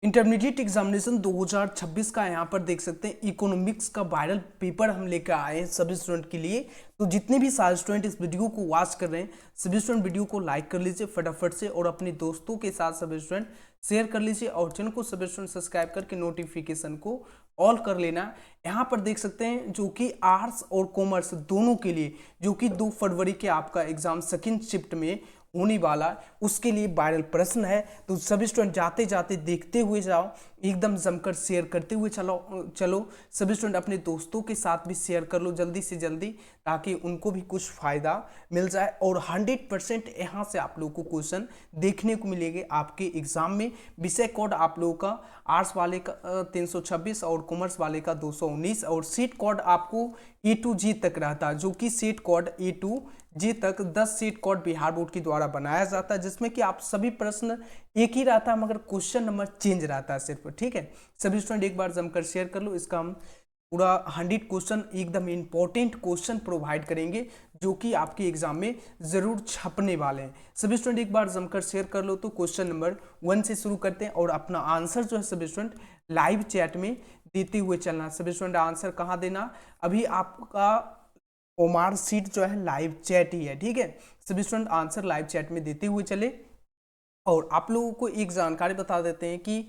Intermediate examination 2026 का यहाँ पर देख सकते हैं इकोनॉमिक्स का वायरल पेपर हम लेकर आए हैं सभी स्टूडेंट के लिए। तो जितने भी सारे स्टूडेंट इस वीडियो को वॉच कर रहे हैं सभी स्टूडेंट वीडियो को लाइक कर लीजिए फटाफट से और अपने दोस्तों के साथ सभी स्टूडेंट शेयर कर लीजिए और चैनल को सभी स्टूडेंट सब्सक्राइब करके नोटिफिकेशन को ऑल कर लेना। यहाँ पर देख सकते हैं जो कि आर्ट्स और कॉमर्स दोनों के लिए जो कि 2 फरवरी के आपका एग्जाम सेकेंड शिफ्ट में होने वाला उसके लिए वायरल प्रश्न है। तो सभी स्टूडेंट जाते जाते देखते हुए जाओ, एकदम जमकर शेयर करते हुए चलो सभी स्टूडेंट अपने दोस्तों के साथ भी शेयर कर लो जल्दी से जल्दी ताकि उनको भी कुछ फायदा मिल जाए। और 100% यहाँ से आप लोगों को क्वेश्चन देखने को मिलेंगे आपके एग्जाम में। विषय कोड आप लोगों का आर्ट्स वाले का 326 और कॉमर्स वाले का 219 और सीट कोड आपको A to G तक रहता है, जो कि seat code A to G तक 10 सीट कोड बिहार बोर्ड के द्वारा बनाया जाता है, जिसमें कि आप सभी प्रश्न एक ही रहता है मगर क्वेश्चन नंबर चेंज रहता है सिर्फ। ठीक है, सभी स्टूडेंट एक बार जमकर शेयर कर लो। इसका हम पूरा 100 क्वेश्चन एकदम इंपॉर्टेंट क्वेश्चन प्रोवाइड करेंगे जो कि आपके एग्जाम में जरूर छपने वाले हैं। सभी स्टूडेंट एक बार जमकर शेयर कर लो। तो क्वेश्चन नंबर 1 से शुरू करते हैं और अपना आंसर जो है सभी स्टूडेंट लाइव चैट में देते हुए चलना। सभी स्टूडेंट आंसर कहाँ देना, अभी आपका ओमार सीट जो है लाइव चैट ही है। ठीक है, सभी स्टूडेंट आंसर लाइव चैट में देते हुए चले। और आप लोगों को एक जानकारी बता देते हैं कि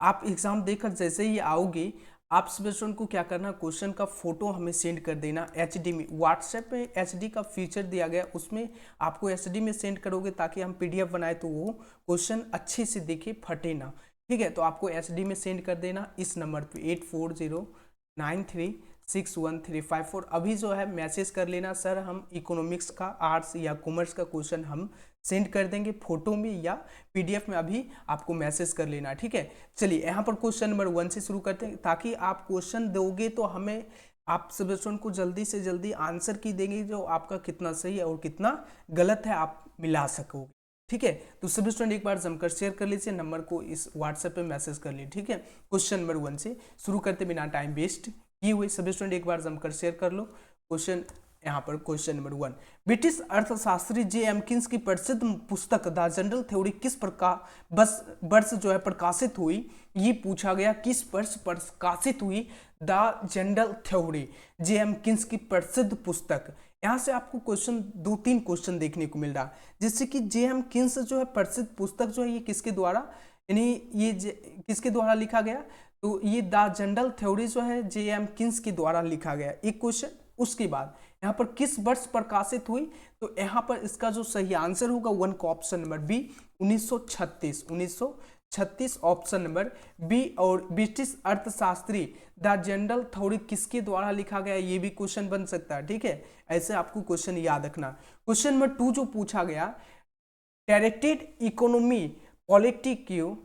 आप एग्जाम देकर जैसे ही आओगे आप सभी स्टूडेंट को क्या करना, क्वेश्चन का फोटो हमें सेंड कर देना HD में। व्हाट्सएप में HD का फीचर दिया गया, उसमें आपको HD में सेंड करोगे ताकि हम PDF बनाए तो वो क्वेश्चन अच्छे से देखे, फटे ना। ठीक है, तो आपको HD में सेंड कर देना इस नंबर पे 8409361354। अभी जो है मैसेज कर लेना, सर हम इकोनॉमिक्स का आर्ट्स या कॉमर्स का क्वेश्चन हम सेंड कर देंगे फोटो में या PDF में, अभी आपको मैसेज कर लेना। ठीक है, चलिए यहाँ पर क्वेश्चन नंबर 1 से शुरू करते हैं ताकि आप क्वेश्चन दोगे तो हमें आप सभी स्टूडेंट को जल्दी से जल्दी आंसर की देंगे जो आपका कितना सही है और कितना गलत है आप मिला सकोगे। ठीक है, तो सभी स्टूडेंट एक बार जमकर शेयर कर लीजिए, नंबर को इस व्हाट्सएप पे मैसेज कर लीजिए। ठीक है, क्वेश्चन नंबर 1 से शुरू करते बिना टाइम वेस्ट किए हुए सभी स्टूडेंट एक बार जमकर शेयर कर लो। क्वेश्चन यहाँ पर क्वेश्चन नंबर 1, ब्रिटिश अर्थशास्त्री J.M. की प्रसिद्ध पुस्तक द जनरल थ्योरी किस वर्ष जो है प्रकाशित हुई, ये पूछा गया। किस वर्ष प्रकाशित हुई द जनरल थ्योरी, J.M. की प्रसिद्ध पुस्तक। यहाँ से आपको क्वेश्चन 2-3 क्वेश्चन देखने को मिल रहा है, जिससे कि J.M. जो है प्रसिद्ध पुस्तक जो है ये किसके द्वारा, यानी ये किसके द्वारा लिखा गया, तो ये द जनरल थ्योरी जो है J.M. के द्वारा लिखा गया, एक क्वेश्चन। उसके बाद यहाँ पर किस वर्ष प्रकाशित हुई, तो यहाँ पर इसका जो सही आंसर होगा 1 का option number B 1936 option number B. और ब्रिटिश अर्थशास्त्री द जनरल थ्योरी किसके द्वारा लिखा गया, ये भी क्वेश्चन बन सकता है। ठीक है, ऐसे आपको क्वेश्चन याद रखना। क्वेश्चन नंबर 2 जो पूछा गया, डायरेक्टेड इकोनॉमी पॉलिटिक्यू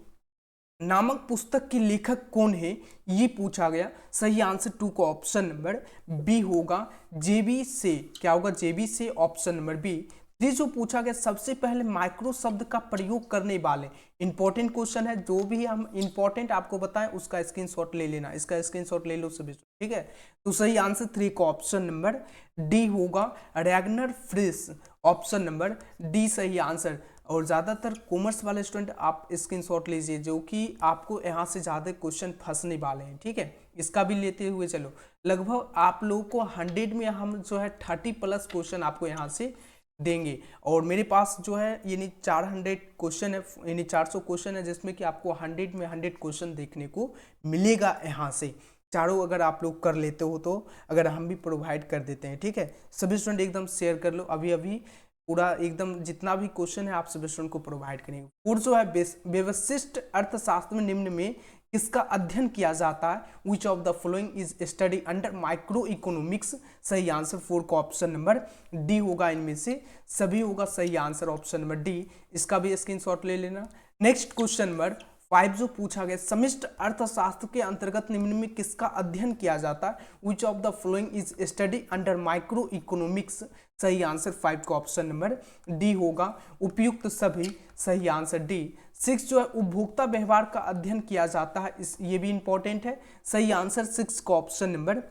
नामक पुस्तक के लेखक कौन है, ये पूछा गया। सही आंसर 2 का ऑप्शन नंबर बी होगा JB से, क्या होगा JB से ऑप्शन नंबर बी। ये जो पूछा गया सबसे पहले माइक्रो शब्द का प्रयोग करने वाले, इंपॉर्टेंट क्वेश्चन है, जो भी हम इंपॉर्टेंट आपको बताएं उसका स्क्रीनशॉट ले लेना, इसका स्क्रीनशॉट ले लो सभी। ठीक है, तो सही आंसर 3 का ऑप्शन नंबर डी होगा रैगनर फ्रिश, ऑप्शन नंबर डी सही आंसर। और ज़्यादातर कॉमर्स वाले स्टूडेंट आप स्क्रीनशॉट लीजिए जो कि आपको यहाँ से ज़्यादा क्वेश्चन फंसने वाले हैं। ठीक है, इसका भी लेते हुए चलो। लगभग आप लोगों को 100 में हम जो है 30+ क्वेश्चन आपको यहाँ से देंगे। और मेरे पास जो है यानी 400 क्वेश्चन है, यानी 400 क्वेश्चन है, जिसमें कि आपको 100 में 100 क्वेश्चन देखने को मिलेगा यहाँ से। चारों अगर आप लोग कर लेते हो तो अगर हम भी प्रोवाइड कर देते हैं। ठीक है, सभी स्टूडेंट एकदम शेयर कर लो, अभी अभी पूरा एकदम जितना भी क्वेश्चन है आप सभी स्टूडेंट को प्रोवाइड करेंगे। और जो है व्यवशिष्ट अर्थशास्त्र में निम्न में किसका अध्ययन किया जाता है, विच of the following is study under micro economics. सही आंसर 4 का ऑप्शन नंबर डी होगा, इनमें से सभी होगा सही आंसर ऑप्शन नंबर डी, इसका भी स्क्रीनशॉट ले लेना। नेक्स्ट क्वेश्चन नंबर 5 जो पूछा गया, समष्टि अर्थशास्त्र के अंतर्गत निम्न में किसका अध्ययन किया जाता है, विच of the following is study under micro economics. सही आंसर 5 का ऑप्शन नंबर डी होगा, उपयुक्त सभी, सही आंसर डी। 6 जो है उपभोक्ता व्यवहार का अध्ययन किया जाता है, ये भी इंपॉर्टेंट है, सही आंसर 6 का ऑप्शन नंबर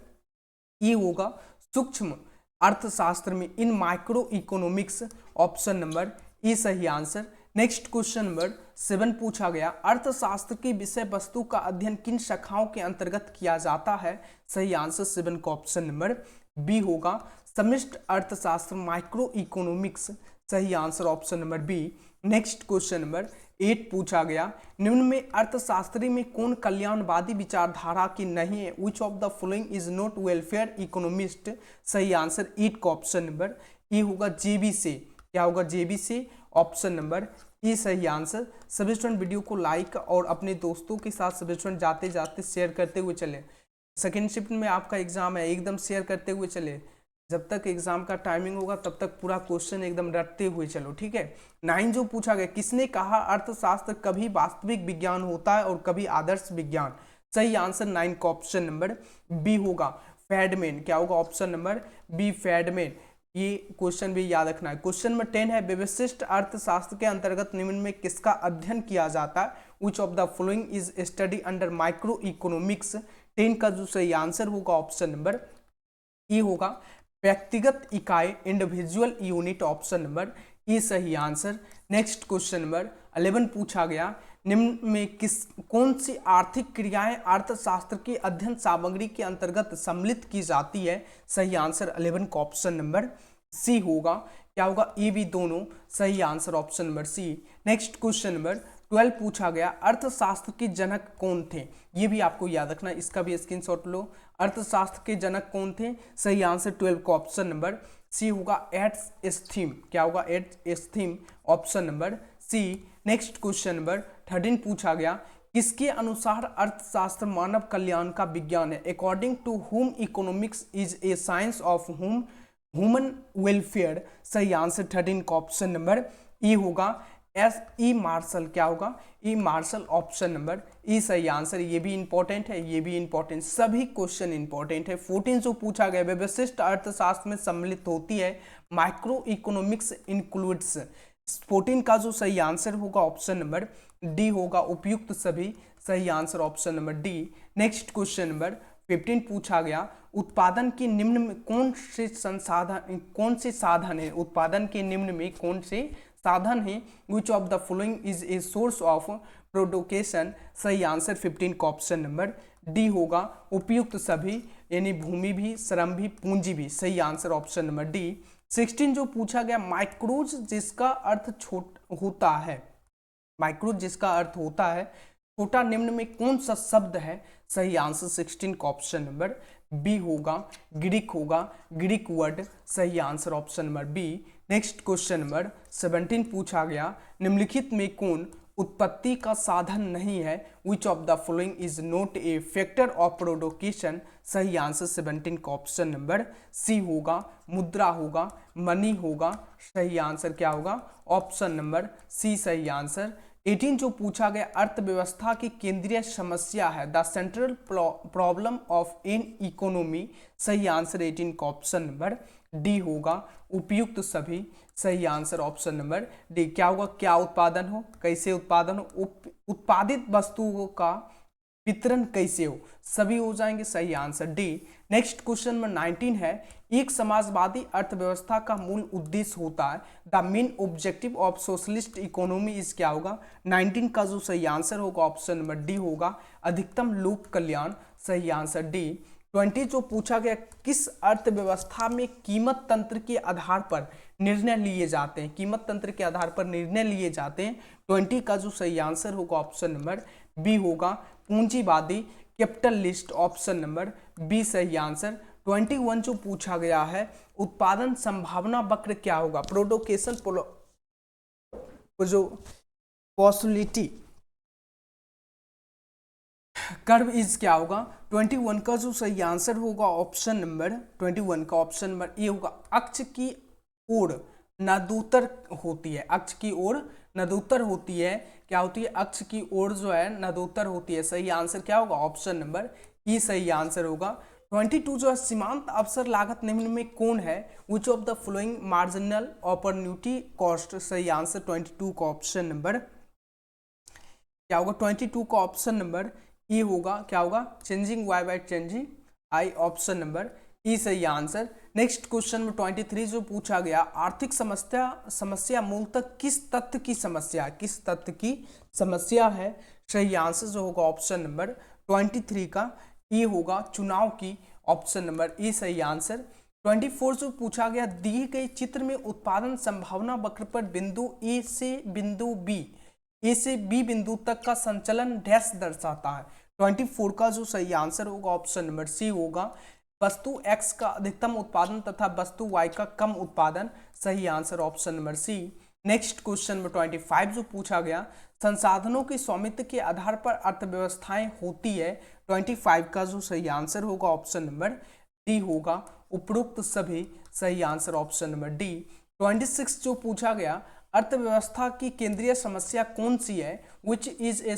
ई होगा, सूक्ष्म अर्थशास्त्र में in micro economics, option number E सही आंसर। नेक्स्ट क्वेश्चन नंबर 7 पूछा गया, अर्थशास्त्र की विषय वस्तु का अध्ययन किन शाखाओं के अंतर्गत किया जाता है? सही आंसर 7 का ऑप्शन नंबर बी होगा, समष्टि अर्थशास्त्र, माइक्रो इकोनॉमिक्स। सही answer option number B. Next question number 8 पूछा गया, निम्न में अर्थशास्त्री में कौन कल्याणवादी विचारधारा की नहीं है? विच of the following is not welfare economist? सही आंसर 8 का ऑप्शन नंबर ए होगा, जेबी से। क्या होगा? जेबी से, ऑप्शन नंबर ए सही आंसर। सभी स्टूडेंट वीडियो को लाइक और अपने दोस्तों के साथ सभी स्टूडेंट जाते जाते शेयर करते हुए चले। सेकेंड शिफ्ट में आपका एग्जाम है, एकदम शेयर करते हुए चले। जब तक एग्जाम का टाइमिंग होगा तब तक पूरा क्वेश्चन एकदम रटते हुए चलो, ठीक है। 9 जो पूछा गया, किसने कहा अर्थशास्त्र कभी वास्तविक विज्ञान होता है और कभी आदर्श विज्ञान? सही आंसर 9 का ऑप्शन नंबर बी होगा, फैडमैन। क्या होगा? ऑप्शन नंबर बी, फैडमैन। ये क्वेश्चन भी याद रखना है। क्वेश्चन नंबर 10 है, व्यवशिष्ट अर्थशास्त्र के अंतर्गत निम्न में किसका अध्ययन किया जाता है? विच of the following is study under micro economics? 10 का जो सही आंसर होगा ऑप्शन नंबर ई होगा, व्यक्तिगत इकाई, individual unit. Option number E सही आंसर। नेक्स्ट क्वेश्चन नंबर 11 पूछा गया, निम्न में कौन सी आर्थिक क्रियाएं अर्थशास्त्र की अध्ययन सामग्री के अंतर्गत सम्मिलित की जाती है? सही आंसर 11 का ऑप्शन नंबर सी होगा। क्या होगा? ए बी दोनों। सही answer option number C. Next question number 12 पूछा गया, अर्थशास्त्र के जनक कौन थे? ये भी आपको याद रखना, इसका भी स्क्रीनशॉट लो। अर्थशास्त्र के जनक कौन थे? सही आंसर 12 का ऑप्शन नंबर सी होगा, एडम स्मिथ। क्या होगा? Adam Smith, option number C. Next question number 13 पूछा गया, किसके अनुसार अर्थशास्त्र मानव कल्याण का विज्ञान है? According to whom economics is a science of human welfare. सही आंसर 13 का ऑप्शन नंबर ई होगा, एस ई मार्शल। क्या होगा? ई मार्शल, ऑप्शन नंबर ई सही आंसर। ये भी इंपॉर्टेंट है, ये भी इंपॉर्टेंट, सभी क्वेश्चन इंपॉर्टेंट है। 14 जो पूछा गया, व्यवशिष्ट अर्थशास्त्र में सम्मिलित होती है माइक्रो इकोनॉमिक्स इंक्लूड्स। 14 का जो सही आंसर होगा ऑप्शन नंबर डी होगा, उपयुक्त सभी। सही answer option number D. Next question number 15 पूछा गया, उत्पादन के निम्न में कौन से साधन है? उत्पादन के निम्न में कौन से साधन है? विच of the following is a source of production? सही आंसर 15 का ऑप्शन नंबर डी होगा, उपयुक्त सभी, यानी भूमि भी, श्रम भी, पूंजी भी। सही आंसर ऑप्शन नंबर डी। 16 जो पूछा गया, माइक्रोज जिसका अर्थ होता है, माइक्रोज जिसका अर्थ होता है छोटा, निम्न में कौन सा शब्द है? सही आंसर 16 का ऑप्शन नंबर बी होगा, ग्रीक होगा, ग्रीक वर्ड। सही answer option number B. Next question number 17 पूछा गया, निम्नलिखित में कौन उत्पत्ति का साधन नहीं है? विच of the following is not a factor of production? सही आंसर 17 का ऑप्शन नंबर सी होगा, मुद्रा होगा, मनी होगा। सही आंसर क्या होगा? ऑप्शन नंबर सी सही आंसर। 18 जो पूछा गया, अर्थव्यवस्था की केंद्रीय समस्या है the central problem of an economy. सही आंसर 18 का ऑप्शन नंबर डी होगा, उपयुक्त सभी। सही आंसर ऑप्शन नंबर डी। क्या होगा? क्या उत्पादन हो, कैसे उत्पादन हो, उत्पादित वस्तुओं का वितरण कैसे हो, सभी हो जाएंगे। सही answer D. Next question number 19 है, एक समाजवादी अर्थव्यवस्था का मूल उद्देश्य होता है the main objective of socialist economy is? क्या होगा? 19 का जो सही आंसर होगा ऑप्शन नंबर डी होगा, अधिकतम लोक कल्याण। सही आंसर डी। 20 जो पूछा गया, किस अर्थव्यवस्था में कीमत तंत्र के आधार पर निर्णय लिए जाते हैं? कीमत तंत्र के आधार पर निर्णय लिए जाते हैं। 20 का जो सही आंसर होगा ऑप्शन नंबर बी होगा, पूंजीवादी कैपिटलिस्ट। ऑप्शन नंबर बी सही आंसर। 21 जो पूछा गया है, उत्पादन संभावना वक्र क्या होगा? प्रोडक्शन जो पॉसिबिलिटी कर्व इज क्या होगा? 21 का जो सही आंसर होगा ऑप्शन नंबर 21 का ऑप्शन नंबर ए होगा, अक्ष की ओर नदुत्तर होती है। अक्ष की ओर नदुत्तर होती है। क्या होती है? अक्ष की ओर जो है नदुत्तर होती है। सही आंसर क्या होगा? ऑप्शन नंबर ई सही आंसर होगा। 22 जो है, सीमांत अवसर लागत निम्न में कौन है? विच of the following marginal opportunity cost? सही आंसर 22 का ऑप्शन नंबर क्या होगा? 22 का ऑप्शन नंबर ई होगा। क्या होगा? Changing Y by changing I. Option number E सही आंसर। नेक्स्ट क्वेश्चन में 23 जो पूछा गया, आर्थिक समस्या मूलतः किस तथ्य की समस्या है। सही आंसर जो होगा ऑप्शन नंबर 23 का ए होगा, चुनाव की। ऑप्शन नंबर ए सही आंसर। 24 जो पूछा गया, दिए गए चित्र में उत्पादन संभावना वक्र पर बिंदु ए से बी बिंदु तक का संचलन डैश दर्शाता है। 24 का जो सही आंसर होगा ऑप्शन नंबर सी होगा, वस्तु x का अधिकतम उत्पादन तथा वस्तु y का कम उत्पादन। सही answer option number C. Next question में 25 जो पूछा गया, संसाधनों के स्वामित्व के आधार पर अर्थव्यवस्थाएं होती है। 25 का जो सही आंसर होगा ऑप्शन नंबर डी होगा, उपरोक्त सभी। सही आंसर ऑप्शन नंबर डी। 26 जो पूछा गया, अर्थव्यवस्था की केंद्रीय समस्या कौन सी है, which is a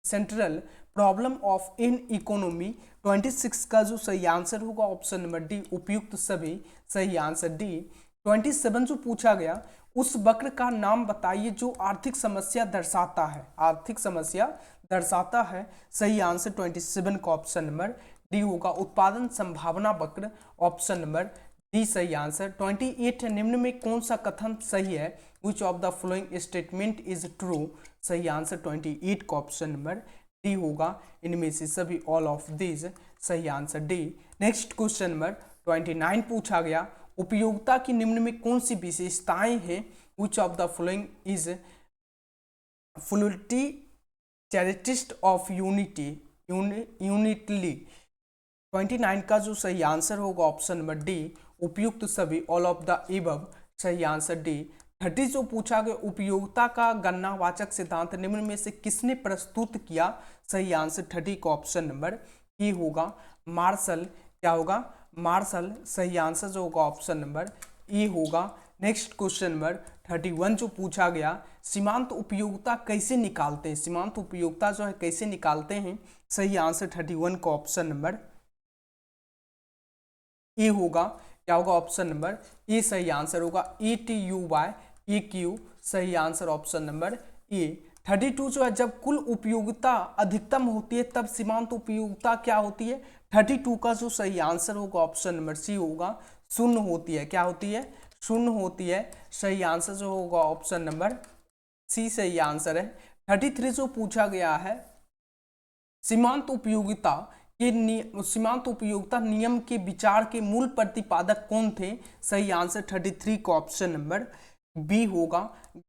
central problem of in economy. 26 का जो सही आंसर होगा ऑप्शन नंबर डी, उपयुक्त सभी। सही आंसर डी। 27 जो पूछा गया, उस वक्र का नाम बताइए जो आर्थिक समस्या दर्शाता है। सही आंसर 27 का ऑप्शन नंबर डी होगा, उत्पादन संभावना वक्र। ऑप्शन नंबर डी सही आंसर। 28 निम्न में कौन सा कथन सही है, विच of the following statement is true. सही आंसर 28 का ऑप्शन नंबर डी होगा, इनमें से सभी, ऑल ऑफ दिस। सही answer D. Next question number 29 पूछा गया, उपयोगिता की निम्न में कौन सी विशेषताएं हैं, which of the following is fluidity characteristic of unitly. 29 का जो सही आंसर होगा ऑप्शन नंबर डी, उपयुक्त सभी, ऑल ऑफ द एबव। सही आंसर डी। 30 जो पूछा गया, उपयोगिता का गणनावाचक सिद्धांत निम्न में से किसने प्रस्तुत किया। सही आंसर 30 का ऑप्शन नंबर ए होगा, मार्शल। क्या होगा, मार्शल। सही आंसर जो होगा ऑप्शन नंबर ए होगा। नेक्स्ट क्वेश्चन नंबर 31 जो पूछा गया, सीमांत उपयोगिता कैसे निकालते हैं, सीमांत उपयोगिता जो है कैसे निकालते हैं। सही आंसर 31 का ऑप्शन नंबर ए होगा। क्या होगा, ऑप्शन नंबर ए सही आंसर होगा, ATU/AQ। सही आंसर ऑप्शन नंबर ए। 32 जो है, जब कुल उपयोगिता अधिकतम होती है तब सीमांत उपयोगिता क्या होती है। 32 का जो सही आंसर होगा ऑप्शन नंबर सी होगा, शून्य होती है। क्या होती है, शून्य होती है। सही आंसर जो होगा ऑप्शन नंबर सी सही आंसर है। 33 जो पूछा गया है, सीमांत उपयोगिता नियम के विचार के मूल प्रतिपादक कौन थे। सही आंसर 33 का ऑप्शन नंबर बी होगा,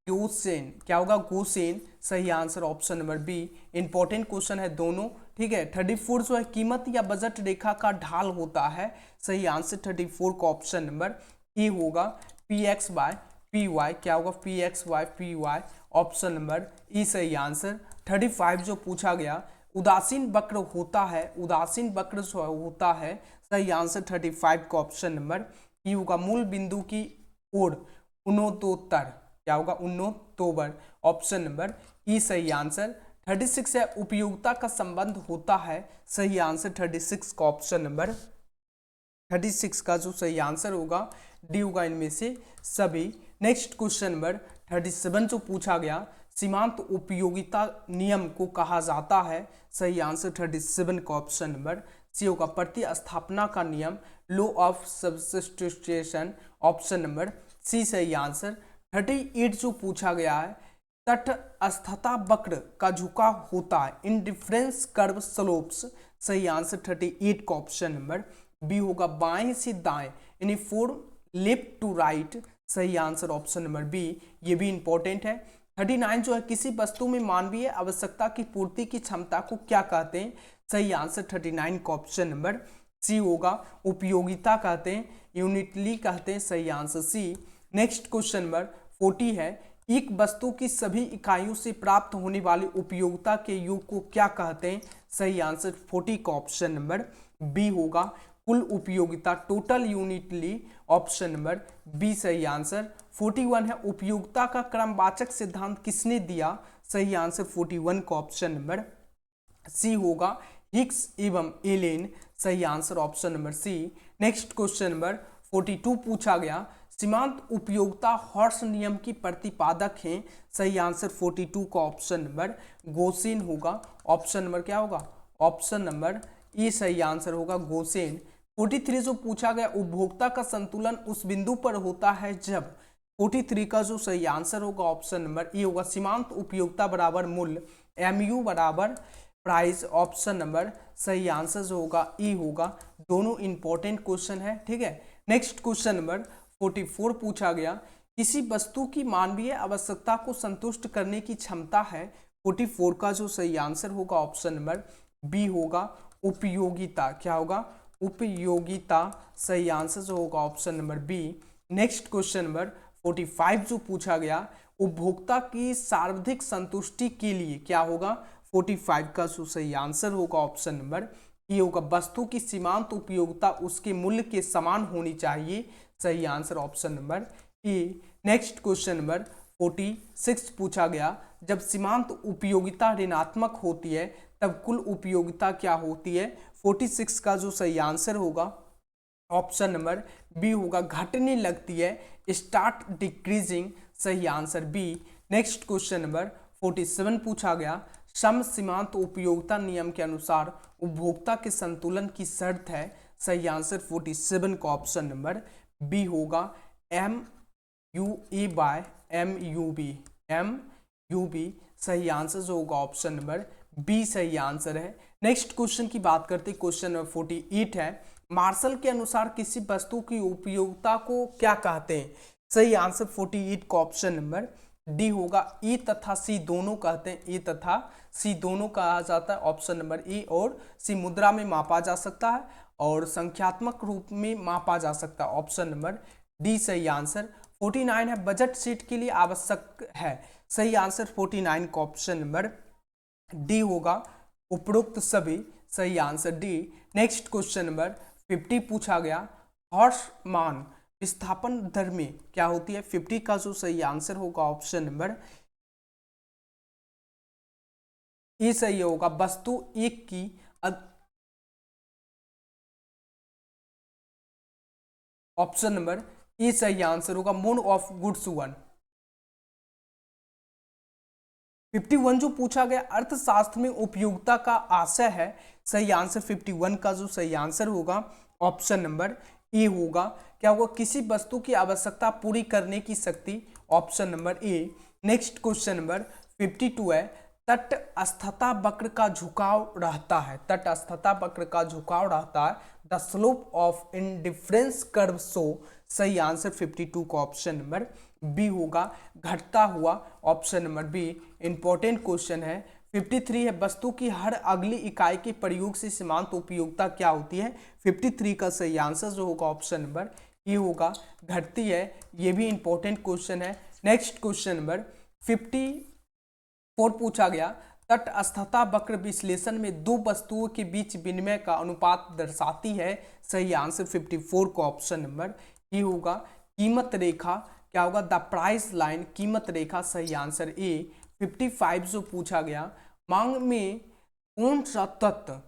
गोसेन। क्या होगा, गोसेन। सही answer option number B. Important question है दोनों, ठीक है। 34 जो है, कीमत या बजट रेखा का ढाल होता है। सही आंसर 34 का ऑप्शन नंबर ए होगा, PX/PY। क्या होगा, PX/PY। ऑप्शन नंबर ई सही आंसर। 35 जो पूछा गया, उदासीन वक्र होता है, जो होता है। सही आंसर 35 का ऑप्शन नंबर ई होगा, मूल बिंदु की ओर उन्नतोत्तर। क्या होगा, उन्नतोबर। ऑप्शन नंबर ई सही आंसर। 36 है, उपयोगिता का संबंध होता है। सही आंसर 36 का ऑप्शन नंबर 36 का जो सही आंसर होगा डी होगा, इनमें से सभी। नेक्स्ट क्वेश्चन नंबर 37 जो पूछा गया, सीमांत उपयोगिता नियम को कहा जाता है। सही आंसर 37 का ऑप्शन नंबर सी होगा, प्रतिस्थापना का नियम, law of substitution. Option number C सही आंसर। 38 जो पूछा गया है, तटस्थता वक्र का झुकाव होता है, इंडिफरेंस कर्व स्लोप्स। सही आंसर 38 का ऑप्शन नंबर बी होगा, बाएं से दाएं, यानी फ्रॉम लेफ्ट टू राइट। सही आंसर ऑप्शन नंबर बी, ये भी इंपॉर्टेंट है। 39 जो है, किसी वस्तु में मानवीय आवश्यकता की पूर्ति की क्षमता को क्या कहते हैं। सही आंसर 39 का ऑप्शन नंबर सी होगा, उपयोगिता कहते हैं, यूनिटली कहते हैं। सही answer C. Next question number 40 है, एक वस्तु की सभी इकाइयों से प्राप्त होने वाली उपयोगिता के योग को क्या कहते हैं। सही आंसर 40 का ऑप्शन नंबर बी होगा, कुल उपयोगिता, टोटल यूनिटली। ऑप्शन नंबर बी सही आंसर। 41 है, उपयोगिता का क्रमवाचक सिद्धांत किसने दिया। सही आंसर 41 का ऑप्शन नंबर सी होगा, हिग्स एवं एलेन। सही answer option number C. Next question number 42 पूछा गया, सीमांत उपयोगिता हॉर्स नियम की प्रतिपादक हैं। सही आंसर 42 का ऑप्शन नंबर गोसेन होगा। ऑप्शन नंबर क्या होगा, ऑप्शन नंबर ए सही आंसर होगा, गोसेन। 43 जो पूछा गया, उपभोक्ता का संतुलन उस बिंदु पर होता है जब 43 का जो सही आंसर होगा ऑप्शन नंबर ए होगा, सीमांत उपयोगिता बराबर मूल्य, MU बराबर प्राइस, ऑप्शन नंबर सही आंसर जो होगा ई होगा। दोनों इंपॉर्टेंट क्वेश्चन है, ठीक है। नेक्स्ट क्वेश्चन नंबर 44 पूछा गया, किसी वस्तु की मानवीय आवश्यकता को संतुष्ट करने की क्षमता है। 44 का जो सही आंसर होगा ऑप्शन नंबर बी होगा, उपयोगिता। क्या होगा? उपयोगिता। सही आंसर जो होगा option number B. Next question number 45 जो पूछा गया, उपभोक्ता की सर्वाधिक संतुष्टि के लिए क्या होगा। 45 का जो सही आंसर होगा ऑप्शन नंबर ए होगा, वस्तु की सीमांत उपयोगिता उसके मूल्य के समान होनी चाहिए। सही answer option number A. Next question number 46 पूछा गया, जब सीमांत उपयोगिता ऋणात्मक होती है तब कुल उपयोगिता क्या होती है। 46 का जो सही आंसर होगा ऑप्शन नंबर बी होगा, घटने लगती है, स्टार्ट डिक्रीजिंग। सही answer B. Next question number 47 पूछा गया, सम सीमांत उपयोगिता नियम के अनुसार उपभोक्ता के संतुलन की शर्त है। सही आंसर 47 का ऑप्शन नंबर बी होगा, MUE/MUB। सही आंसर जो होगा ऑप्शन नंबर बी सही आंसर है। नेक्स्ट क्वेश्चन की बात करते हैं, क्वेश्चन नंबर 48 है, मार्शल के अनुसार किसी वस्तु की उपयोगिता को क्या कहते हैं। सही आंसर 48 का ऑप्शन नंबर डी होगा, ई तथा सी दोनों कहते हैं। ई तथा सी दोनों कहा जाता है। ऑप्शन नंबर ई और सी मुद्रा में मापा जा सकता है और संख्यात्मक रूप में मापा जा सकता है। ऑप्शन नंबर डी सही आंसर। 49 है, बजट शीट के लिए आवश्यक है। सही आंसर 49 का ऑप्शन नंबर डी होगा, उपरोक्त सभी। सही answer D. Next question number 50 पूछा गया, हॉर्स मान विस्थापन दर में क्या होती है। 50 का जो सही आंसर होगा ऑप्शन नंबर ए सही होगा, वस्तु एक की ऑप्शन नंबर ए सही आंसर होगा, मोड ऑफ गुड्स 1। 51 जो पूछा गया, अर्थशास्त्र में उपयोगिता का आशय है। सही आंसर 51 का जो सही आंसर होगा ऑप्शन नंबर ए होगा, क्या होगा, किसी वस्तु की आवश्यकता पूरी करने की शक्ति। Option number A. Next question number 52 है, तटस्थता वक्र का झुकाव रहता है। तटस्थता वक्र का झुकाव रहता है, the slope of indifference curve show. सही आंसर 52 का ऑप्शन नंबर बी होगा, घटता हुआ। Option number B. Important question है। 53 है, वस्तु की हर अगली इकाई के प्रयोग से सीमांत उपयोगिता क्या होती है। 53 का सही आंसर जो होगा ऑप्शन नंबर ए होगा, घटती है। ये भी इंपॉर्टेंट क्वेश्चन है। नेक्स्ट क्वेश्चन नंबर 54 पूछा गया, तटस्थता वक्र विश्लेषण में दो वस्तुओं के बीच विनिमय का अनुपात दर्शाती है। सही आंसर 54 का ऑप्शन नंबर ए होगा, कीमत रेखा। क्या होगा, द प्राइस लाइन, कीमत रेखा। सही आंसर ए। 55 जो पूछा गया, मांग में कौन सा तत्व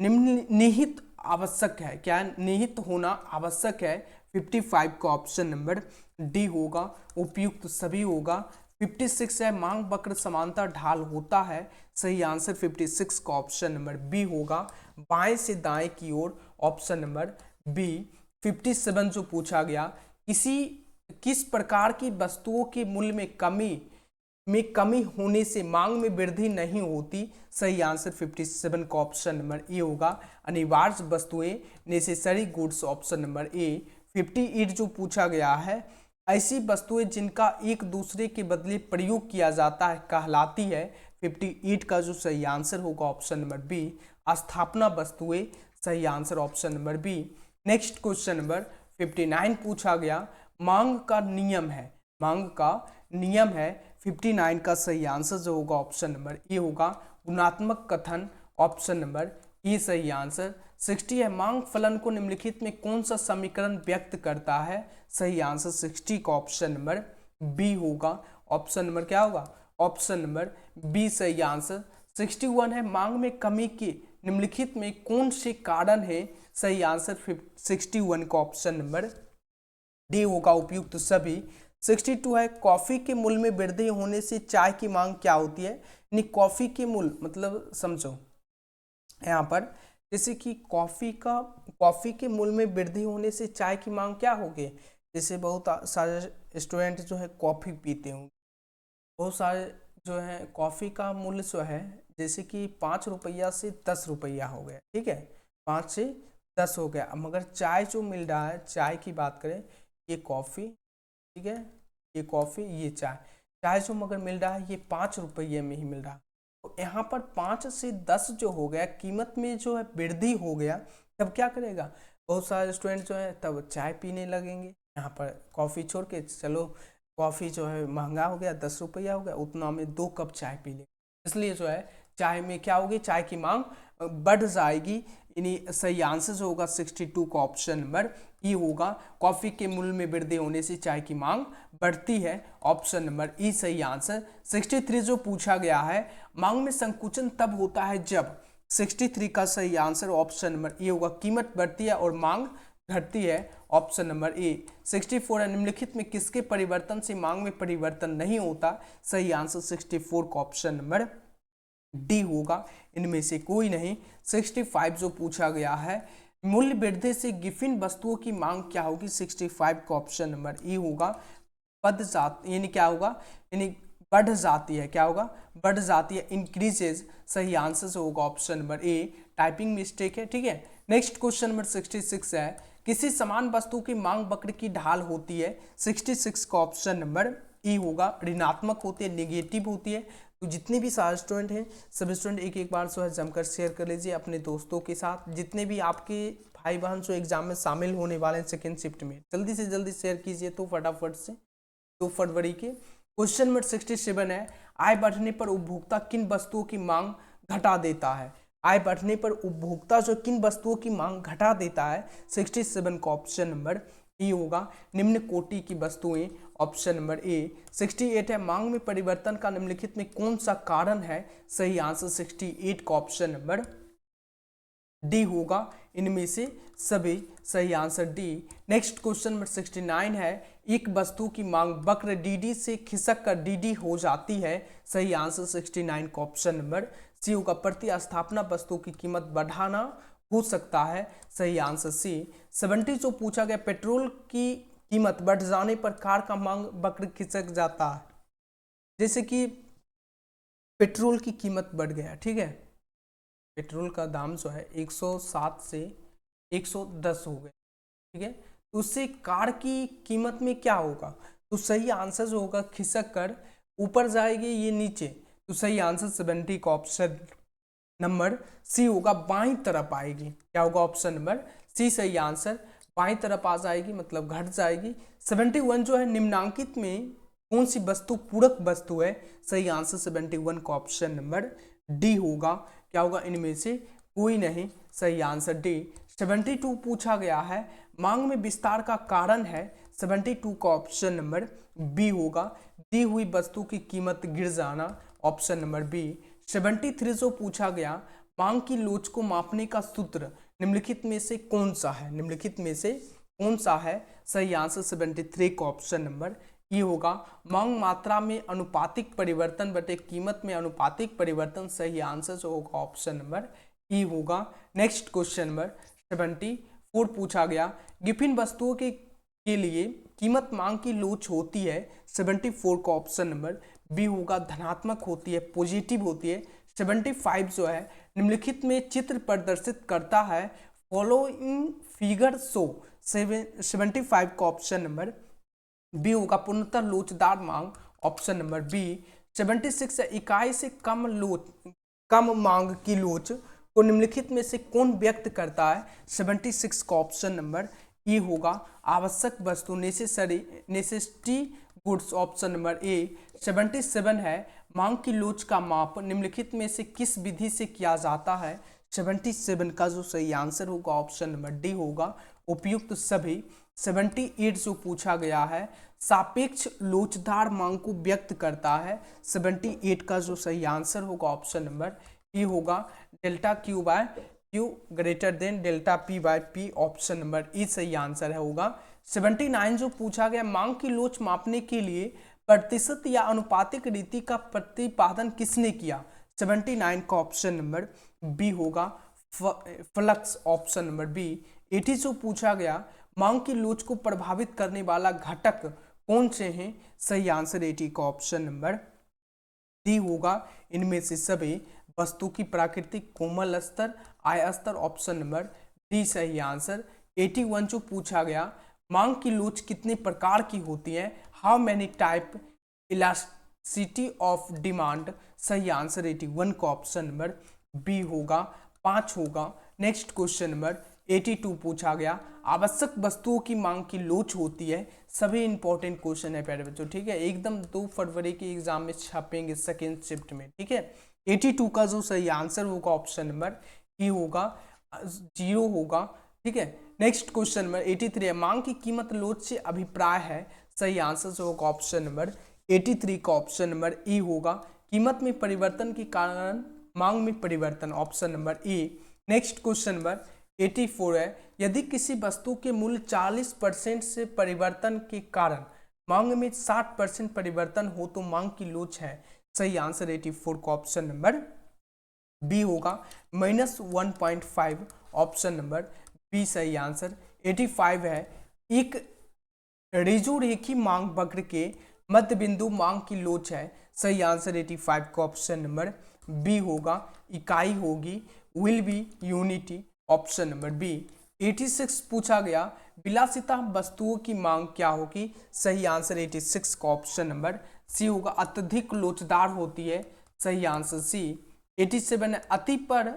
निहित आवश्यक है। क्या निहित होना आवश्यक है। 55 का ऑप्शन नंबर डी होगा, उपयुक्त सभी होगा। 56 है, मांग वक्र समांतर ढाल होता है। सही आंसर 56 का ऑप्शन नंबर बी होगा, बाएं से दाएं की ओर। Option number B. 57 जो पूछा गया, किस प्रकार की वस्तुओं के मूल्य में कमी होने से मांग में वृद्धि नहीं होती। सही आंसर 57 का ऑप्शन नंबर ए होगा, अनिवार्य वस्तुएं, necessary goods. Option number A. 58 जो पूछा गया है, ऐसी वस्तुएं जिनका एक दूसरे के बदले प्रयोग किया जाता है कहलाती है। 58 का जो सही आंसर होगा ऑप्शन नंबर बी, स्थापना वस्तुएं। सही answer option number B. Next question number 59 पूछा गया, मांग का नियम है। मांग का नियम है। 59 का सही आंसर जो होगा ऑप्शन नंबर ए होगा, गुणात्मक कथन। ऑप्शन नंबर ए सही आंसर। 60 है, मांग फलन को निम्नलिखित में कौन सा समीकरण व्यक्त करता है। सही आंसर 60 का ऑप्शन नंबर बी होगा। ऑप्शन नंबर क्या होगा, ऑप्शन नंबर बी सही आंसर। 61 है, मांग में कमी के निम्नलिखित में कौन से कारण है। सही आंसर 61 का ऑप्शन नंबर डी होगा, उपयुक्त सभी। 62 है, कॉफी के मूल्य में वृद्धि होने से चाय की मांग क्या होती है। यानी कॉफी के मूल्य मतलब समझो यहाँ पर जैसे कि कॉफ़ी के मूल्य में वृद्धि होने से चाय की मांग क्या होगी। जैसे बहुत सारे स्टूडेंट जो है कॉफ़ी पीते होंगे, बहुत सारे जो है कॉफ़ी का मूल्य जो है जैसे कि 5 रुपया से 10 रुपया हो गया, ठीक है, 5 से 10 हो गया। मगर चाय जो मिल रहा है, चाय की बात करें, ये कॉफ़ी, ठीक है, ये कॉफ़ी, ये चाय, चाय जो मगर मिल रहा है ये 5 रुपये में ही मिल रहा है। तो यहाँ पर 5 से 10 जो हो गया, कीमत में जो है वृद्धि हो गया, तब क्या करेगा, बहुत सारे स्टूडेंट जो है तब चाय पीने लगेंगे। यहाँ पर कॉफ़ी छोड़ के चलो कॉफ़ी जो है महंगा हो गया, 10 रुपया हो गया, उतना में 2 कप चाय पी ले, इसलिए जो है चाय में क्या होगी, चाय की मांग बढ़ जाएगी। यानी सही आंसर जो होगा 62 का ऑप्शन नंबर ई होगा। कॉफी के मूल्य में वृद्धि होने से चाय की मांग बढ़ती है, ऑप्शन नंबर ई सही आंसर। 63 जो पूछा गया है, मांग में संकुचन तब होता है जब, 63 का सही आंसर ऑप्शन नंबर ए होगा। कीमत बढ़ती है और मांग घटती है, ऑप्शन नंबर ए। 64 है, निम्नलिखित में किसके परिवर्तन से मांग में परिवर्तन नहीं होता, सही आंसर 64 का ऑप्शन नंबर डी होगा, इनमें से कोई नहीं। 65 जो पूछा गया है, मूल्य वृद्धि से गिफिन वस्तुओं की मांग क्या होगी, 65 का ऑप्शन नंबर ई होगा। बढ़ जाती, यानी क्या होगा, यानी बढ़ जाती है, क्या होगा, बढ़ जाती है, इंक्रीजेज, सही आंसर जो होगा option number A. Typing mistake है, ठीक है। नेक्स्ट क्वेश्चन नंबर 66 है, किसी समान वस्तु की मांग वक्र की ढाल होती है, 66 का ऑप्शन नंबर ई होगा। ऋणात्मक होती है, नेगेटिव होती है। तो जितने भी सारे स्टूडेंट हैं, सभी स्टूडेंट एक एक बार जो है जमकर शेयर कर लीजिए अपने दोस्तों के साथ, जितने भी आपके भाई बहन जो एग्जाम में शामिल होने वाले हैं सेकेंड शिफ्ट में, जल्दी से जल्दी शेयर कीजिए तो फटाफट से। 2 फरवरी के क्वेश्चन नंबर 67 है, आय बढ़ने पर उपभोक्ता किन वस्तुओं की मांग घटा देता है। आय बढ़ने पर उपभोक्ता जो किन वस्तुओं की मांग घटा देता है, 67 का ऑप्शन नंबर ई होगा। निम्न कोटि की वस्तुएं, ऑप्शन नंबर ए। 68 है, मांग में परिवर्तन का निम्नलिखित में कौन सा कारण है, सही आंसर 68 का ऑप्शन नंबर डी होगा, इनमें से सभी, सही answer D. Next question number 69 है, एक वस्तु की मांग वक्र डी से खिसक कर डी हो जाती है, सही आंसर 69 का ऑप्शन नंबर सी होगा। प्रतिस्थापना वस्तु की कीमत बढ़ाना हो सकता है, सही आंसर सी। 70 जो पूछा गया, पेट्रोल की कीमत बढ़ जाने पर कार का मांग वक्र खिसक जाता है। जैसे कि पेट्रोल की कीमत बढ़ गया, ठीक है, पेट्रोल का दाम जो है 107 से 110 हो गया, ठीक है, तो उससे कार की कीमत में क्या होगा, तो सही आंसर जो होगा खिसक कर ऊपर जाएगी, ये नीचे, तो सही आंसर 70 का ऑप्शन नंबर सी होगा, बाईं तरफ आएगी, क्या होगा, ऑप्शन नंबर सी सही आंसर, बाईं तरफ आ जाएगी, मतलब घट जाएगी। 71 जो है, निम्नांकित में कौन सी वस्तु पूरक वस्तु है, सही आंसर 71 का ऑप्शन नंबर डी होगा, क्या होगा, इनमें से कोई नहीं, सही आंसर डी। 72 पूछा गया है, मांग में विस्तार का कारण है, 72 का ऑप्शन नंबर बी होगा। दी हुई वस्तु की कीमत गिर जाना, ऑप्शन नंबर बी। 73 जो पूछा गया, मांग की लोच को मापने का सूत्र निम्नलिखित में से कौन सा है, निम्नलिखित में से कौन सा है, सही आंसर 73 का ऑप्शन नंबर ई होगा। मांग मात्रा में अनुपातिक परिवर्तन बटे कीमत में अनुपातिक परिवर्तन, सही आंसर जो होगा ऑप्शन नंबर ई होगा। नेक्स्ट क्वेश्चन नंबर 74 पूछा गया, गिफिन वस्तुओं के लिए कीमत मांग की लोच होती है, 74 का ऑप्शन नंबर बी होगा, धनात्मक होती है, पॉजिटिव होती है। 75 जो है, निम्नलिखित में चित्र प्रदर्शित करता है, फॉलोइंग फिगर शो, 75 का ऑप्शन नंबर बी होगा, पूर्णतः लोचदार मांग, ऑप्शन नंबर बी। 76 इकाई से कम मांग की लोच को निम्नलिखित में से कौन व्यक्त करता है, 76 का ऑप्शन नंबर ई होगा, आवश्यक वस्तु, necessity goods, option number A. 77 है, मांग की लोच का माप निम्नलिखित में से किस विधि से किया जाता है, 77 का जो सही आंसर होगा ऑप्शन नंबर डी होगा, उपयुक्त सभी। 78 जो पूछा गया है, सापेक्ष लोचदार मांग को व्यक्त करता है, 78 का जो सही आंसर होगा ऑप्शन नंबर ई होगा, delta Q by Q greater than delta P by P, option number E सही आंसर है होगा। 79 जो पूछा गया, मांग की लोच मापने के लिए प्रतिशत या अनुपातिक रीति का प्रतिपादन किसने किया, 79 का ऑप्शन नंबर बी होगा, फ्लक्स ऑप्शन नंबर बी। 80 पूछा गया मांग की लोच को प्रभावित करने वाला घटक कौन से हैं? सही आंसर 80 का ऑप्शन नंबर डी होगा इनमें से सभी वस्तु की प्राकृतिक कोमल स्तर, आय स्तर, ऑप्शन नंबर डी सही आंसर। 81 जो पूछा गया मांग की लोच कितने प्रकार की होती है? How many type elasticity of demand, सही आंसर 81 का ऑप्शन नंबर बी होगा 5 होगा। नेक्स्ट क्वेश्चन नंबर 82 पूछा गया आवश्यक वस्तुओं की मांग की लोच होती है। सभी इंपॉर्टेंट क्वेश्चन है प्यारे बच्चों, ठीक है, एकदम 2 फरवरी के एग्जाम में छपेंगे सेकेंड शिफ्ट में, ठीक है। 82 का जो सही आंसर होगा ऑप्शन नंबर ई होगा 0 होगा, ठीक है। नेक्स्ट क्वेश्चन नंबर 83 है मांग की कीमत लोच से अभिप्राय है। सही आंसर जो होगा ऑप्शन नंबर 83 का ऑप्शन नंबर ई होगा कीमत में परिवर्तन के कारण मांग में परिवर्तन, option number A. Next question number 84 है यदि किसी वस्तु के मूल्य 40% से परिवर्तन के कारण मांग में 60% परिवर्तन हो तो मांग की लोच है। सही आंसर 84 का ऑप्शन नंबर बी होगा -1.5, ऑप्शन नंबर बी सही आंसर। 85 है एक रेखी मांग वक्र के मध्य बिंदु मांग की लोच है। सही आंसर 85 का ऑप्शन नंबर बी होगा इकाई होगी, will be unity, option number B. 86 पूछा गया विलासिता वस्तुओं की मांग क्या होगी? सही आंसर 86 का ऑप्शन नंबर सी होगा अत्यधिक लोचदार होती है। सही आंसर सी। 87 अति पर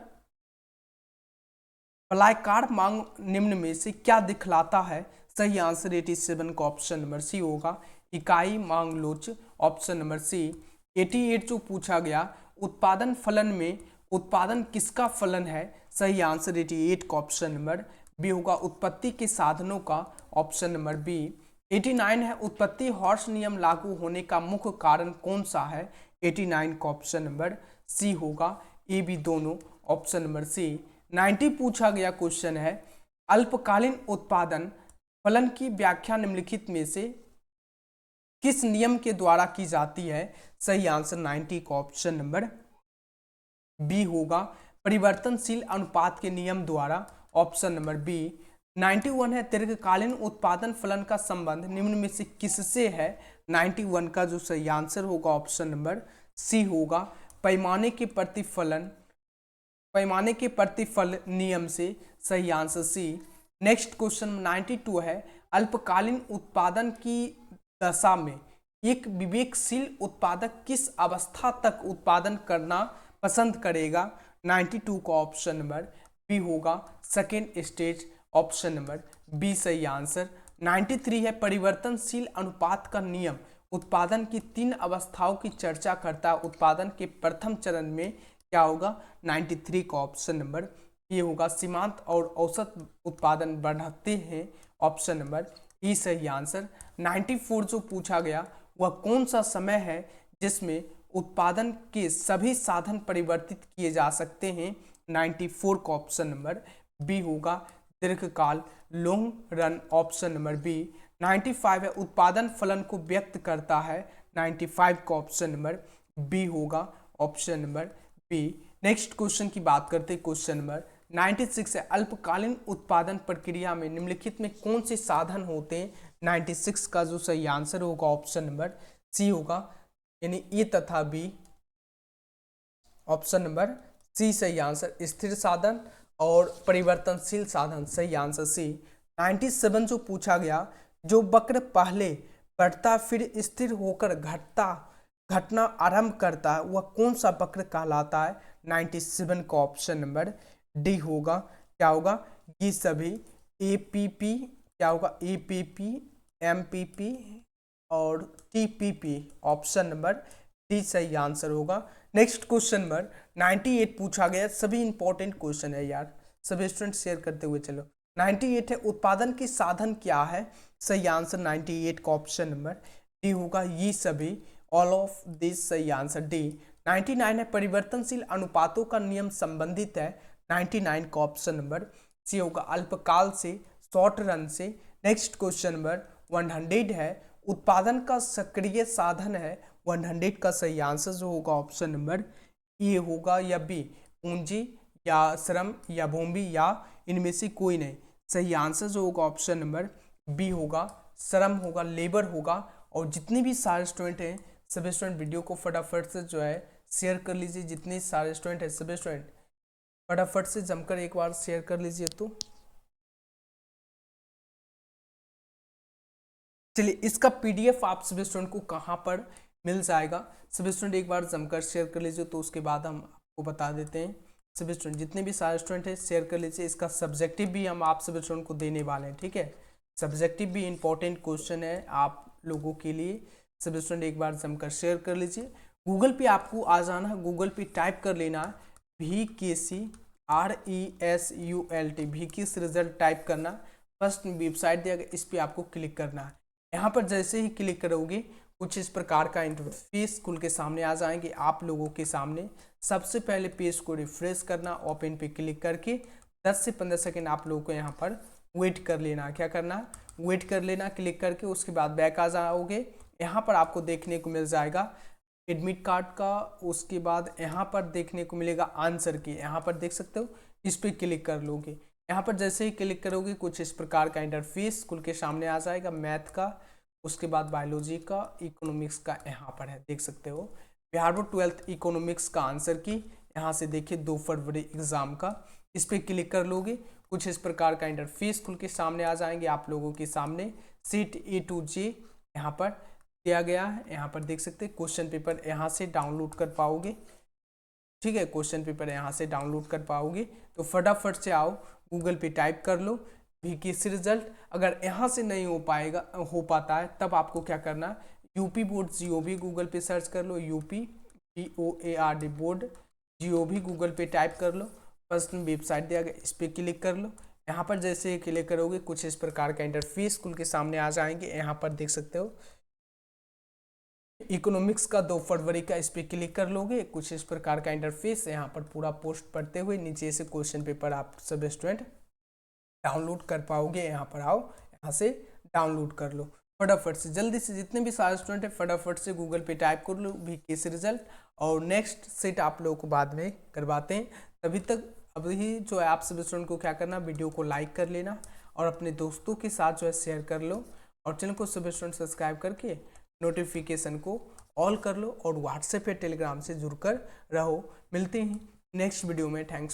वलयाकार मांग निम्न में से क्या दिखलाता है? सही आंसर 87 का ऑप्शन नंबर सी होगा इकाई मांग लोच, ऑप्शन नंबर सी। 88 जो पूछा गया उत्पादन फलन में उत्पादन किसका फलन है? सही आंसर 88 का ऑप्शन नंबर बी होगा उत्पत्ति के साधनों का, ऑप्शन नंबर बी। 89 है उत्पत्ति हॉर्स नियम लागू होने का मुख्य कारण कौन सा है? 89 का ऑप्शन नंबर सी होगा ए बी दोनों, ऑप्शन नंबर सी। 90 पूछा गया क्वेश्चन है अल्पकालीन उत्पादन फलन की व्याख्या निम्नलिखित में से किस नियम के द्वारा की जाती है? सही आंसर 90 का ऑप्शन नंबर बी होगा परिवर्तनशील अनुपात के नियम द्वारा, ऑप्शन नंबर बी। 91 है दीर्घकालीन उत्पादन फलन का संबंध निम्न में से किससे है? 91 का जो सही आंसर होगा ऑप्शन नंबर सी होगा पैमाने के प्रतिफल नियम से, सही आंसर सी। नेक्स्ट क्वेश्चन 92 है अल्पकालीन उत्पादन की दशा में एक विवेकशील उत्पादक किस अवस्था तक उत्पादन करना पसंद करेगा? 92 का ऑप्शन नंबर बी होगा second stage, option number B सही आंसर। 93 है परिवर्तनशील अनुपात का नियम उत्पादन की 3 अवस्थाओं की चर्चा करता है। उत्पादन के प्रथम चरण में क्या होगा? 93 का ऑप्शन नंबर ये होगा सीमांत और औसत उत्पादन बढ़ाते हैं, ऑप्शन नंबर ई सही आंसर। 94 जो पूछा गया वह कौन सा समय है जिसमें उत्पादन के सभी साधन परिवर्तित किए जा सकते हैं? 94 का ऑप्शन नंबर बी होगा दीर्घकाल, long run, option number B. 95 है उत्पादन फलन को व्यक्त करता है। 95 का ऑप्शन नंबर बी होगा option number B. Next question की बात करते हैं क्वेश्चन नंबर 96 है अल्पकालीन उत्पादन प्रक्रिया में निम्नलिखित में कौन से साधन होते हैं? 96 का जो सही आंसर होगा ऑप्शन नंबर सी होगा यानी ए तथा बी, ऑप्शन नंबर सी सही आंसर। स्थिर साधन और परिवर्तनशील साधन, सही आंसर सी। 97 जो पूछा गया जो वक्र पहले बढ़ता फिर स्थिर होकर घटना आरंभ करता है वह कौन सा वक्र कहलाता है? 97 का ऑप्शन नंबर डी होगा क्या होगा ये सभी एपीपी, क्या होगा एपीपी, एमपीपी और टीपीपी, ऑप्शन नंबर डी सही आंसर होगा। नेक्स्ट क्वेश्चन नंबर 98 पूछा गया, सभी इंपॉर्टेंट क्वेश्चन है यार, सभी स्टूडेंट शेयर करते हुए चलो। 98 है उत्पादन के साधन क्या है? सही आंसर 98 का ऑप्शन नंबर डी होगा ये सभी, ऑल ऑफ दिस, सही आंसर डी। 99 है परिवर्तनशील अनुपातों का नियम संबंधित है। 99 का ऑप्शन नंबर सी होगा अल्पकाल से, शॉर्ट रन से। नेक्स्ट क्वेश्चन नंबर 100 है उत्पादन का सक्रिय साधन है। 100 का सही आंसर जो होगा ऑप्शन नंबर ए होगा या बी, पूंजी या श्रम या भूमि या इनमें से कोई नहीं। सही आंसर जो होगा ऑप्शन नंबर बी होगा, श्रम होगा, लेबर होगा। और जितने भी सारे स्टूडेंट हैं सभी स्टूडेंट वीडियो को फटाफट से जो है शेयर कर लीजिए। जितने सारे स्टूडेंट हैं सभी स्टूडेंट फटाफट से जमकर एक बार शेयर कर लीजिए। तो चलिए इसका पीडीएफ आप सभी स्टूडेंट को कहाँ पर मिल जाएगा, सभी स्टूडेंट एक बार जमकर शेयर कर लीजिए। तो उसके बाद हम आपको बता देते हैं। सभी स्टूडेंट जितने भी सारे स्टूडेंट हैं शेयर कर लीजिए। इसका सब्जेक्टिव भी हम आप सभी स्टूडेंट को देने वाले हैं, ठीक है। सब्जेक्टिव भी इंपॉर्टेंट क्वेश्चन है आप लोगों के लिए। सभी स्टूडेंट एक बार जमकर शेयर कर लीजिए। गूगल पे आपको आ जाना है, गूगल पे टाइप कर लेना VKCRESULT, VKC रिजल्ट टाइप करना। फर्स्ट वेबसाइट दिया गया, इस पर आपको क्लिक करना है। यहाँ पर जैसे ही क्लिक करोगे कुछ इस प्रकार का इंटरफेस खुल के सामने आ जाएंगे आप लोगों के सामने। सबसे पहले पेज को रिफ्रेश करना, ओपन पे क्लिक करके 10 से 15 सेकंड आप लोगों को यहाँ पर वेट कर लेना। क्या करना, वेट कर लेना क्लिक करके। उसके बाद बैक आ जाओगे। यहाँ पर आपको देखने को मिल जाएगा एडमिट कार्ड का। उसके बाद यहाँ पर देखने को मिलेगा आंसर की, यहाँ पर देख सकते हो, इस पर क्लिक कर लोगे। यहाँ पर जैसे ही क्लिक करोगे कुछ इस प्रकार का इंटरफेस खुल के सामने आ जाएगा मैथ का, उसके बाद बायोलॉजी का, इकोनॉमिक्स का। यहाँ पर है देख सकते हो बिहार बोर्ड 12th इकोनॉमिक्स का आंसर की। यहाँ से देखिए 2 फरवरी एग्जाम का, इस पर क्लिक कर लोगे। कुछ इस प्रकार का इंटरफेस खुल के सामने आ जाएंगे आप लोगों के सामने। सीट A to J यहाँ पर दिया गया है। यहाँ पर देख सकते हैं क्वेश्चन पेपर यहाँ से डाउनलोड कर पाओगे, ठीक है। क्वेश्चन पेपर यहाँ से डाउनलोड कर पाओगे। तो फटाफट से आओ गूगल पे टाइप कर लो VKC रिजल्ट। अगर यहाँ से नहीं हो पाता है तब आपको क्या करना, यूपी बोर्ड GOV गूगल पे सर्च कर लो। UP BOARD board GOV Google पे टाइप कर लो। फर्स्ट वेबसाइट दिया गया, इस पर क्लिक कर लो। यहाँ पर जैसे ही क्लिक करोगे कुछ इस प्रकार का इंटरफेस खुल के सामने आ जाएंगे। यहाँ पर देख सकते हो इकोनॉमिक्स का 2 फरवरी का, इस पर क्लिक कर लोगे। कुछ इस प्रकार का इंटरफेस यहाँ पर पूरा पोस्ट पढ़ते हुए नीचे से क्वेश्चन पेपर आप सब स्टूडेंट डाउनलोड कर पाओगे। यहाँ पर आओ, यहाँ से डाउनलोड कर लो फटाफट से। जल्दी से जितने भी सारे स्टूडेंट हैं फटाफट से गूगल पे टाइप कर लो VKC रिजल्ट। और नेक्स्ट सेट आप लोगों को बाद में करवाते हैं। तभी तक अभी जो है आप सभी स्टूडेंट को क्या करना, वीडियो को लाइक कर लेना और अपने दोस्तों के साथ जो है शेयर कर लो। और चैनल को सभी स्टूडेंट सब्सक्राइब करके नोटिफिकेशन को ऑल कर लो और व्हाट्सएप या टेलीग्राम से जुड़कर रहो। मिलते हैं नेक्स्ट वीडियो में। Thanks for